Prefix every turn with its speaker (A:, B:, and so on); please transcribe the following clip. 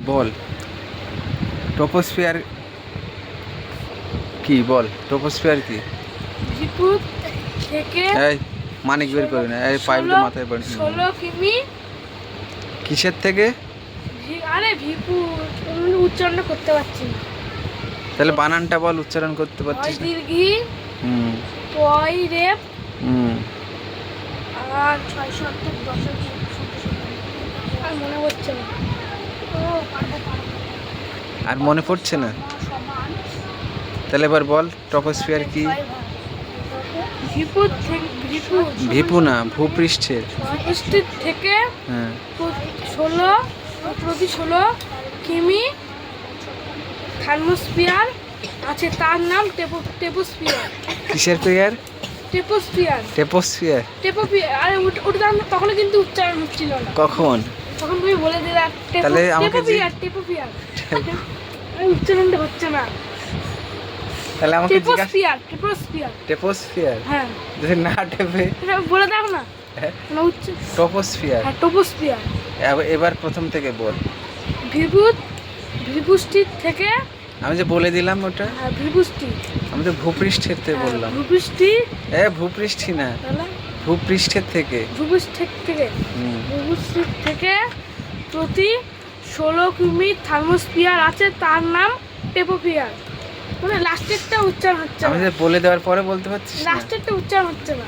A: বল troposphere কি? বল troposphere কি?
B: ভিপুর থেকে
A: এই মানিক বের করে না, এই পাইপটা মাথায় পড়ে।
B: 16 কিমি।
A: কিসের থেকে?
B: আরে ভিপুর উচ্চারণ করতে পারছি না।
A: তাহলে বানানটা বল, উচ্চারণ করতে পারছিস না।
B: দীর্ঘি
A: হুম
B: পয় রেপ
A: হুম
B: আর 610 আর মনে হচ্ছে না।
A: আর মনে পড়ছে না? তাহলে এবার বল ট্রপোস্ফিয়ার কি?
B: ভিপুর থেকে
A: ভিপু না, ভূপৃষ্ঠের।
B: ভূপৃষ্ঠের থেকে
A: হ্যাঁ
B: 16 কিমি থার্মোস্ফিয়ার আছে, তার নাম টেপোস্ফিয়ার।
A: কিসের পেয়ার?
B: টেপোস্ফিয়ার।
A: ট্রপোস্ফিয়ার।
B: আরে ওটা তখন কিন্তু উচ্চারণ হচ্ছিল না।
A: কখন?
B: তখন তুমি বলে দিলে
A: তাহলে আমাকে
B: টেপোস্ফিয়ার। উচ্চারণটা হচ্ছে না।
A: তাহলে আমাকে জিজ্ঞাসা।
B: টেপোস্ফিয়ার।
A: ট্রপোস্ফিয়ার।
B: হ্যাঁ
A: যদি না টেপে
B: এটা বলে দাও না।
A: হ্যাঁ
B: না
A: ট্রপোস্ফিয়ার।
B: হ্যাঁ টোপোস্ফিয়ার।
A: এবার প্রথম থেকে বল।
B: ভূপৃষ্ঠের থেকে।
A: আমি যে বলে দিলাম ওটা।
B: হ্যাঁ ভূপৃষ্ঠ।
A: আমি তো ভূপৃষ্ঠের থেকে বললাম।
B: ভূপৃষ্ঠি।
A: ভূপৃষ্ঠি না,
B: তাহলে
A: ভূপৃষ্ঠের থেকে।
B: ভূপৃষ্ঠের থেকে ভূপৃষ্ঠের থেকে প্রতি 16 কিমি থার্মোস্ফিয়ার আছে, তার নাম টেপোস্ফিয়ার। মানে লাস্টেরটা উচ্চারণ হচ্ছে না।
A: আমি যে বলে দেওয়ার পরে বলতে পারছিস না।
B: লাস্টেরটা উচ্চারণ হচ্ছে না।